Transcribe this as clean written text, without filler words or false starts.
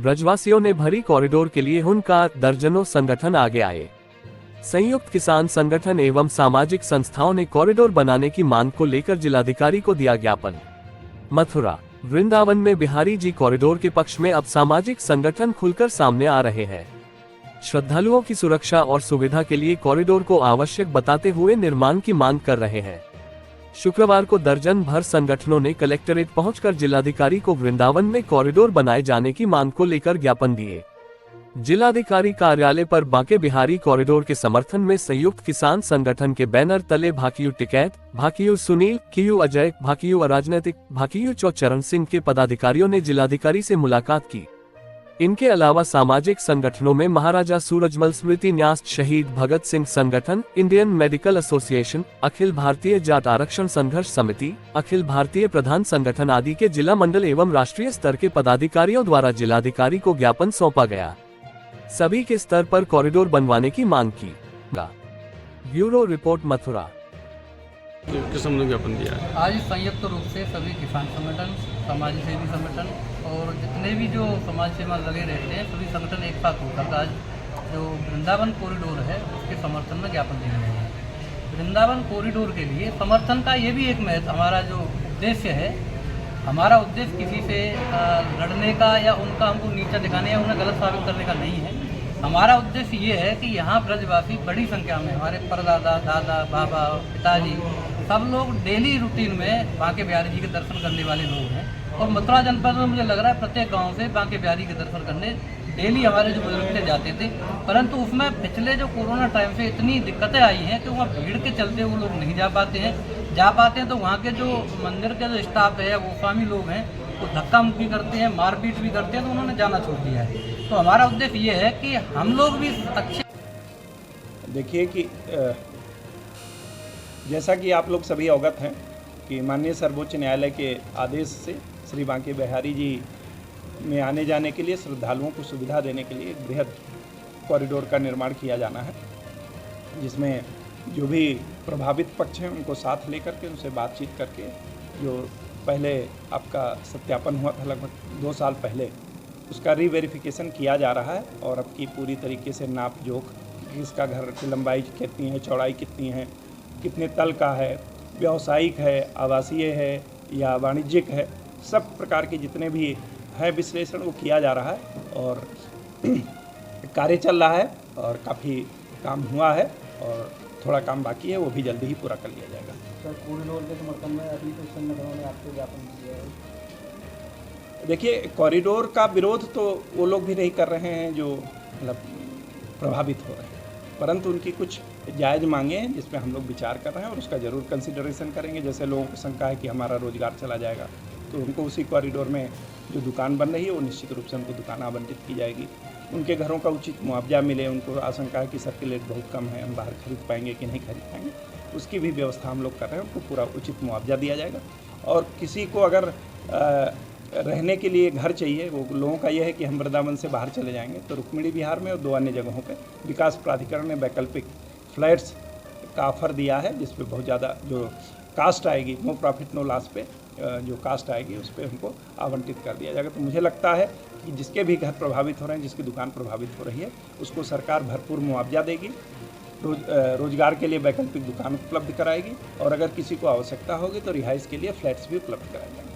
ब्रजवासियों ने भरी कॉरिडोर के लिए उनका दर्जनों संगठन आगे आए। संयुक्त किसान संगठन एवं सामाजिक संस्थाओं ने कॉरिडोर बनाने की मांग को लेकर जिलाधिकारी को दिया ज्ञापन। मथुरा वृंदावन में बिहारी जी कॉरिडोर के पक्ष में अब सामाजिक संगठन खुलकर सामने आ रहे हैं। श्रद्धालुओं की सुरक्षा और सुविधा के लिए कॉरिडोर को आवश्यक बताते हुए निर्माण की मांग कर रहे हैं। शुक्रवार को दर्जन भर संगठनों ने कलेक्ट्रेट पहुंचकर जिलाधिकारी को वृंदावन में कॉरिडोर बनाए जाने की मांग को लेकर ज्ञापन दिए। जिलाधिकारी कार्यालय पर बांके बिहारी कॉरिडोर के समर्थन में संयुक्त किसान संगठन के बैनर तले भाकियू टिकैत, भाकियू सुनील, कियू अजय, भाकियू अराजनैतिक, भाकियू चरण सिंह के पदाधिकारियों ने जिलाधिकारी से मुलाकात की। इनके अलावा सामाजिक संगठनों में महाराजा सूरजमल स्मृति न्यास शहीद भगत सिंह संगठन, Indian medical association, Akhil Bharatiya Jat आरक्षण संघर्ष समिति, अखिल भारतीय प्रधान संगठन आदि के जिला मंडल एवं राष्ट्रीय स्तर के पदाधिकारियों द्वारा जिलाधिकारी को ज्ञापन सौंपा गया। सभी के स्तर पर कॉरिडोर बनवाने की मांग की। Bureau report Mathura. ज्ञापन दिया है आज संयुक्त रूप से सभी किसान संगठन, समाज सेवी संगठन और जितने भी जो समाज सेवा लगे रहते हैं सभी संगठन एक साथ होकर आज जो वृंदावन कॉरिडोर है उसके समर्थन में ज्ञापन दे रहे हैं। वृंदावन कॉरिडोर के लिए समर्थन का ये भी एक हमारा जो उद्देश्य है, हमारा उद्देश्य किसी से लड़ने का या उनका हमको नीचा दिखाने या उन्हें गलत साबित करने का नहीं है। हमारा उद्देश्य ये है कि यहाँ ब्रजवासी बड़ी संख्या में हमारे परदादा, दादा, बाबा, पिताजी सब लोग डेली रूटीन में बांके बिहारी जी के दर्शन करने वाले लोग हैं। और मथुरा जनपद में मुझे लग रहा है प्रत्येक गांव से बांके बिहारी के दर्शन करने डेली हमारे जो बुजुर्ग थे जाते थे, परंतु उसमें पिछले जो कोरोना टाइम से इतनी दिक्कतें आई हैं कि वहाँ भीड़ के चलते वो लोग नहीं जा पाते हैं तो वहाँ के जो मंदिर के जो स्टाफ है, वो स्वामी लोग हैं, वो धक्का मुक्की करते हैं, मारपीट भी करते हैं, तो उन्होंने जाना छोड़ दिया है। तो हमारा उद्देश्य ये है कि हम लोग भी अच्छे। देखिए कि जैसा कि आप लोग सभी अवगत हैं कि माननीय सर्वोच्च न्यायालय के आदेश से श्री बांके बिहारी जी में आने जाने के लिए श्रद्धालुओं को सुविधा देने के लिए एक बृहद कॉरिडोर का निर्माण किया जाना है, जिसमें जो भी प्रभावित पक्ष हैं उनको साथ लेकर के उनसे बातचीत करके, जो पहले आपका सत्यापन हुआ था लगभग 2 साल पहले, उसका रीवेरिफिकेशन किया जा रहा है और अब की पूरी तरीके से नाप जोख, किसका घर की लंबाई कितनी है, चौड़ाई कितनी है, कितने तल का है, व्यावसायिक है, आवासीय है या वाणिज्यिक है, सब प्रकार के जितने भी है विश्लेषण वो किया जा रहा है और कार्य चल रहा है और काफ़ी काम हुआ है और थोड़ा काम बाकी है, वो भी जल्दी ही पूरा कर लिया जाएगा। सर, कॉरिडोर के समर्थन में अभी कुछ संगठनों ने आपको ज्ञापन दिया है। देखिए, कॉरिडोर का विरोध तो वो लोग भी नहीं कर रहे हैं जो मतलब प्रभावित हो रहे हैं, परंतु उनकी कुछ जायज़ मांगे हैं जिस पर हम लोग विचार कर रहे हैं और उसका ज़रूर कंसिडरेशन करेंगे। जैसे लोगों को शंका है कि हमारा रोजगार चला जाएगा, तो उनको उसी कॉरिडोर में जो दुकान बन रही है वो निश्चित रूप से उनको दुकान आवंटित की जाएगी। उनके घरों का उचित मुआवजा मिले, उनको आशंका है कि सर्कुलेट बहुत कम है, हम बाहर खरीद पाएंगे कि नहीं खरीद पाएंगे, उसकी भी व्यवस्था हम लोग कर रहे हैं, उनको पूरा उचित मुआवजा दिया जाएगा। और किसी को अगर रहने के लिए घर चाहिए, वो लोगों का यह है कि हम वृंदावन से बाहर चले जाएंगे, तो रुक्मिणी विहार में और 2 अन्य जगहों पे विकास प्राधिकरण ने वैकल्पिक फ्लैट्स का ऑफर दिया है, जिस पे बहुत ज़्यादा जो कास्ट आएगी, नो प्रॉफिट नो लॉस पे जो कास्ट आएगी उस पर हमको आवंटित कर दिया जाएगा। तो मुझे लगता है कि जिसके भी घर प्रभावित हो रहे हैं, जिसकी दुकान प्रभावित हो रही है, उसको सरकार भरपूर मुआवजा देगी, रोजगार के लिए वैकल्पिक दुकान उपलब्ध कराएगी और अगर किसी को आवश्यकता होगी तो रिहाइश के लिए फ्लैट्स भी उपलब्ध कराए जाएंगे।